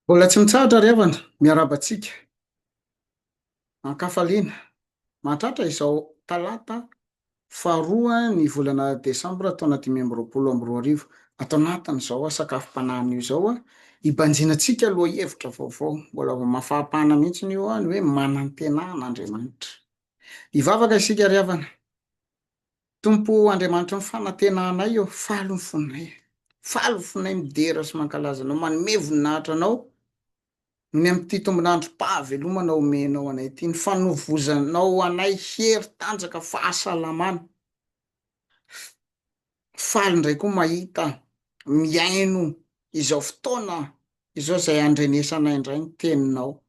Mbola tsy mitsahatra ry havana, miarabantsika. Ankafaliana. Mahatratra izao talata faharoa ny volana desambra taona 2025. Ato anatin'izao sakafom-panahin'io zao ibanjinantsika aloha hevitra vaovao. Mbola vao mafahapana mihitsy io ny hoe manantenan'Andriamanitra. Ivavaka isika ry havana. Tompo Andriamanitra ny fanantenanay io, faly ny fonay. Faly ny fonay midera sy mankalaza anao, manome voninahitra anao ny am'ty tombonandro pahavelomana omenao anay ty, ny fanovozanao anay hery tanjaka fahasalamana. Faly ndray koa mahita miaino izao fotoana izao zay andrenesanay indray ny teninao.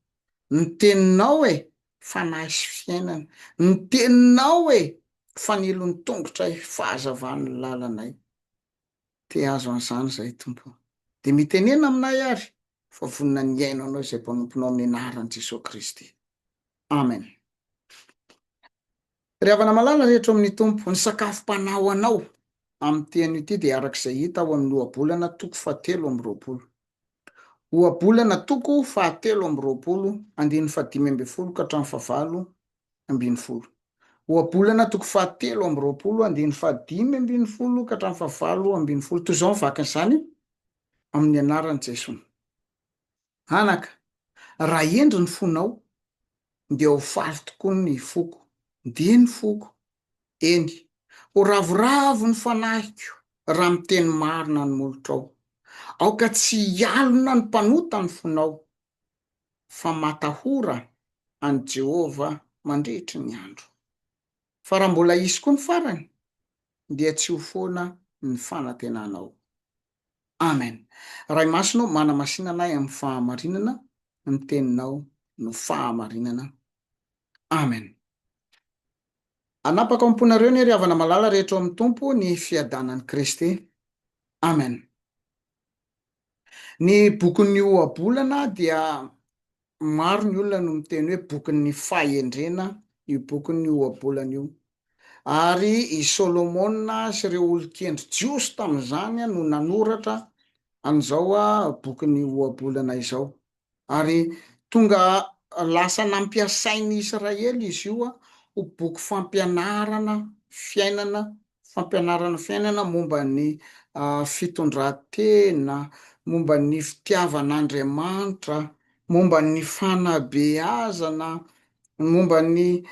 Ny teninao fanahy sy fiainana. Ny teninao fanilon'ny tongotray fahazavan'ny lalanay. Te azo an'izany zay tompo. De mitenena aminay ary fa vonina ny aino anao izay mpanomponao amin'ny anaran'i Jesosy Kristy. Amen. Ry havana malala rehetra amin'ny tompo, ny sakafom-panahy anao amin'ny teny ity dia arak'izay hita ao amin'ny ohabolana toko 7:20. Ohabolana toko 7:20, 15 ka hatramin'ny 9:20. Ohabolana toko 7:20, 15 ka hatramin'ny 9:20. Toy izao mivaky an'izany amin'ny anaran'i Jesosy. Anaka, raha endry ny fonao dia ho faly tokoa ny foko. Dia ny foko, eny, ho ravoravo ny fanahiko raha miteny marina ny molotrao. Aoka tsy alina ny mpanota ny fonao, fa matahora any Jehova mandritry ny andro. Fa raha mbola hisy koa ny farany, dia tsy ho foana ny fanantenanao. Amen. Ray masonao manamasinanay amin'ny fahamarinana, ny teninao no fahamarinana. Amen. Anapaka amponareo ny ry havana malala rehetra amin'ny tompo ny fiadanan'i Kristy. Amen. Ny bokin'ny ohabolana dia maro ny olona no miteny hoe bokin'ny fahendrena io bokin'ny ohabolana io. Ary i Solomona sy ireo olon-kendry jiosy tamin'izany no nanoratra an'izao bokin'ny ohabolana izao. Ary tonga lasa nampiasain'ny Israely izy io ho boky fampianarana fiainana momba ny fitondran-tena, momba ny fitiavan'Andriamanitra, momba ny fanabeazana, momba ny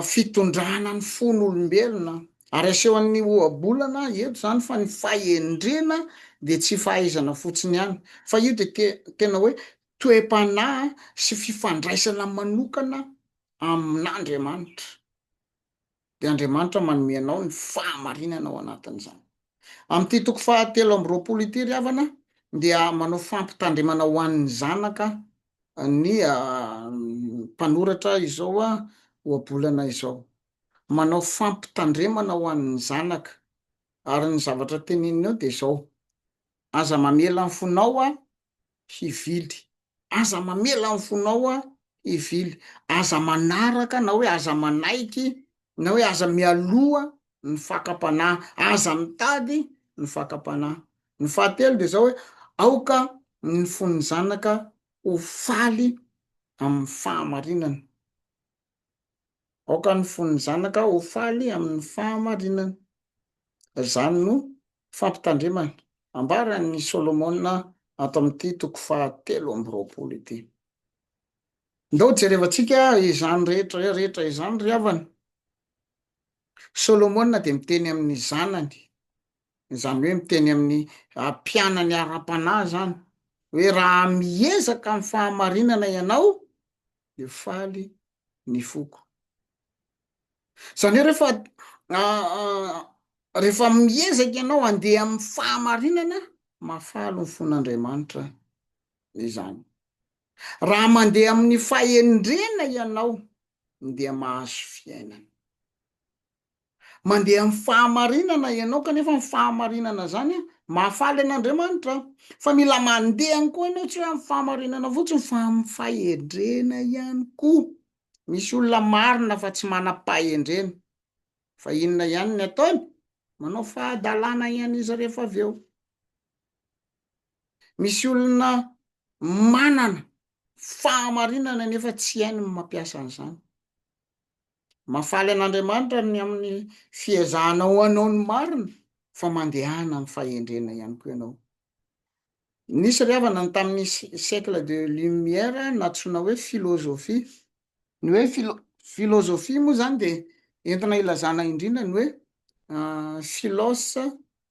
fitondrana ny fon'olombelona. Ary asehon'ny ohabolana eto zany fa ny fahendrena de tsy fahaizana fotsiny ihany, fa io de tena hoe toe-panahy sy fifandraisana manokana amin'Andriamanitra. De Andriamanitra manome anao ny fahamarinana ao anatin'izany. Amin'ity toko 7:20 ity ry havana dia manao fampitandremana ho an'ny zanaka ny mpanoratra izao ohabolana izao. Manao fampitandremana ho an'ny zanaka. Ary ny zavatra teneniny ao de izao: aza mamela ny fonao hivily. Aza mamela ny fonao hivily. Aza manaraka na hoe aza manaiky na hoe aza mialoha ny fakapanahy. Aza mitady ny fakapanahy. Ny fahatelo de zao hoe aoka ny fon'ny zanaka ho faly amin'ny fahamarinana. Aoka ny fon'ny zanaka ho faly amin'ny fahamarinana. Zany no fampitandremana ambaran'ny Solomona ato amin'ity toko 7:20 ity. Ndao jerevantsika izany rehetra izany ry havana. Solomona de miteny amin'ny zanany, zany hoe miteny amin'ny mpianany ara-panahy zany, hoe raha miezaka amin'ny fahamarinana ianao de faly ny foko. Zany hoe rehefa miezaka ianao handeha amin'ny fahamarinana, mahafaly ny fon'Andriamanitra izany. Raha mandeha amin'ny fahendrena ianao dia mahazo fiainana. Mandeha amin'ny fahamarinana ianao kanefa ny fahamarinana zany mahafaly an'Andriamanitra. Fa mila mandeha koa ianao tsy hoe amin'ny fahamarinana fotsiny fa amin'ny fahendrena ihany koa. Misy olona marina fa tsy manam-pahendrena. Fa inona ihany ny ataony? Manao fahadalana ihany izy rehefa avy eo. Misy olona manana fahamarinana nefa tsy hainy ny mampiasa an'izany. Mafaly an'Andriamanitra ny amin'ny fiezahana ho anao ny marina fa mandehana amin'ny fahendrena ihany koa ianao. Nisy ry havana ny tamin'ny siècle de lumière natsoina hoe filôzofia. Ny hoe filôzofia moa zany de entina ilazana indrindra ny hoe philos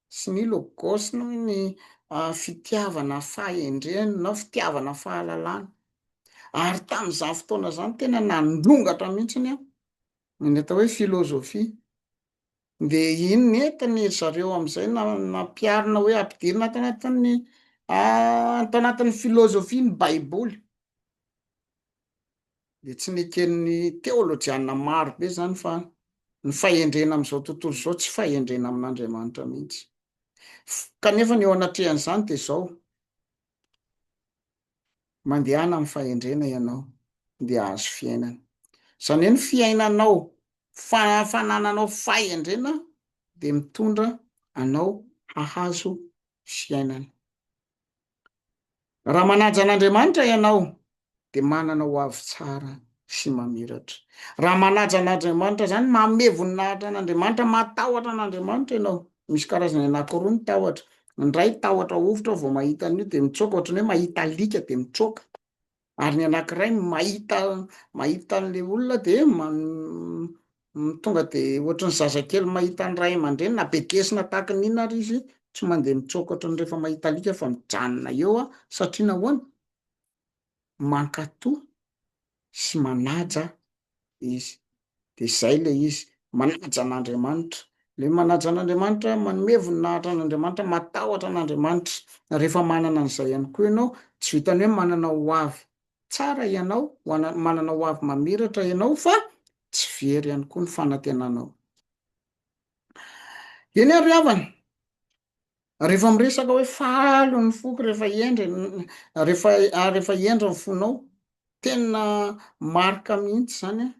sy ny logos ny fitiavana fahendrena na fitiavana fahalalana. Ary tamin'izany fotoana zany tena nandrongatra mihitsiny ny atao hoe filôzofia. De iny netiny zareo am'izay nampiarina hoe ampidirina ato anatin'ny filôzofia ny baiboly. De tsy neken'ny teolojiana maro be zany fa ny fahendrena am'izao tontolo zao tsy fahendrena amin'Andriamanitra mihitsy. Kanefa ny eo anatrehan'izany de zao, mandehana amin'ny fahendrena ianao de ahazo fiainana. Zany hoe ny fiainanao fanananao fahendrena de mitondra anao hahazo fiainana. Raha manaja an'Andriamanitra ianao de manana ho avy tsara sy mamiratra. Raha manaja an'Andriamanitra zany mamevonahitra an'Andriamanitra, matahotra an'Andriamanitra ianao. Misy karazany anankiroa ny tahotra. Ny iray tahotra hovitra vao mahita an'io de mitsoaka, ohatran'ny hoe mahita alika de mitsoaka. Ary ny anankiray mahita an'le olona de tonga de ohatran'ny zazakely mahita ny ray aman-dreny na betesina tahaka n'inona ary izy tsy mandeha mitsoaka ohatran'ny rehefa mahita alika fa mijanona eo satria nahoana? Mankatoa sy manaja izy. De zay le izy manaja an'Andriamanitra. Le manaja an'Andriamanitra, manome voninahitra an'Andriamanitra, matahotra an'Andriamanitra. Rehefa manana an'izay ihany koa ianao, tsy vitany hoe manana ho avy tsara ianao, manana ho avy mamiratra ianao fa tsy very ihany koa ny fanantenanao. Eny ary ry havana, rehefa miresaka hoe falo ny foko rehefa hiendry ny fonao, tena marika mihitsy zany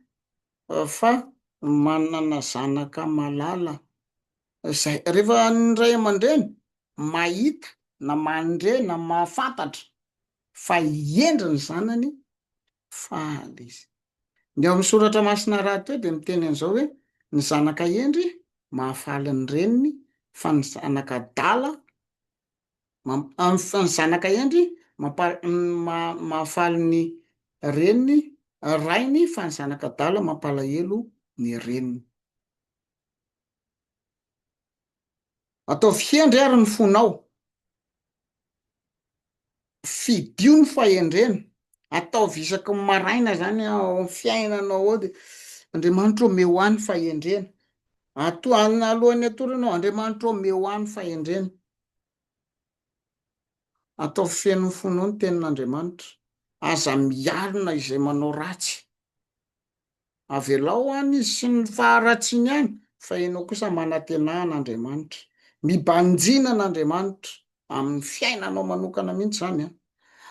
fa manana zanaka malala. Zay rehefa ny ray aman-dreny mahita na mandre na mahafantatra fa hiendry ny zanany, faly izy. Ny ao amin'ny soratra masina rahateo de miteny an'izao hoe ny zanaka hendry mahafaly ny reniny fa ny zanaka adala ny zanaka hendry mahafaly ny reniny, rainy fa ny zanaka adala mampalahelo ny reniny. Ataovy hendry ary ny fonao, fidio ny fahendrena, ataovy isaky ny maraina zany ao amin'ny fiainanao ao de Andriamanitra omeo ahy ny fahendrena. Alohan'ny hatory ianao, Andriamanitra omeo ahy ny fahendrena. Ataovy feno ny fonao ny tenin'Andriamanitra. Aza mialona izay manao ratsy, avelao any izy sy ny faharatsiany any fa ianao kosa manantena an'Andriamanitra, mibanjina an'Andriamanitra amin'ny fiainanao manokana mihitsy zany.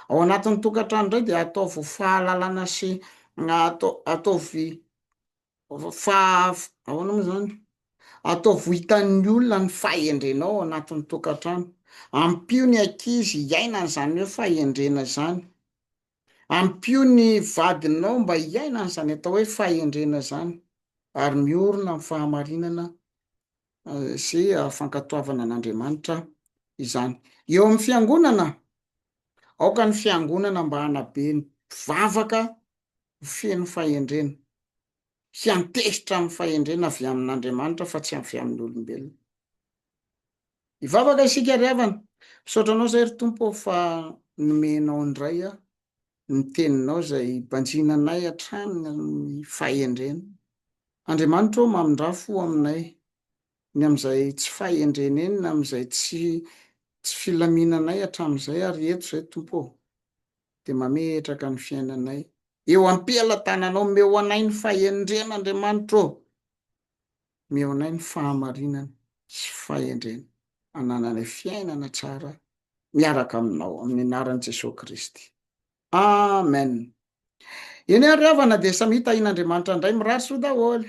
Ao anatin'ny tokantrano indray de ataovy fahalalana sy ataovy ahoana moa zany, ataovy hitan'ny olona ny fahendrenao ao anatin'ny tokantrano. Ampio ny ankizy hiaina an'izany hoe fahendrena zany. Ampio ny vadinao mba hiaina an'izany atao hoe fahendrena zany, ary miorona amin'ny fahamarinana sy fankatoavana an'Andriamanitra izany. Eo amin'ny fiangonana, aoka ny fiangonana mba hanabe ny mpivavaka feno fahendrena, hiantehitra amin'ny fahendrena avy amin'Andriamanitra fa tsy avy amin'ny olombelona. Hivavaka isika ry havana, misaotra anao zay ry Tompo fa nomenao indray ny teninao zay banjina anay hatrany ny fahendrena. Andriamanitra ao mamindrafo aminay ny am'izay tsy fahendrena eny, ny am'izay tsy filaminanay hatramin'izay ary eto zay Tompo de mametraka ny fiainanay. Eo ampelatananao, meo anay ny fahendrena Andriamanitra ô, meo anay ny fahamarinana sy fahendrena, hanananay fiainana tsara miaraka aminao amin'ny anaran'i Jesosy Kristy. Amen. Eny ary ry havana de samy hitahiny Andriamanitra indray mirary soa daholo.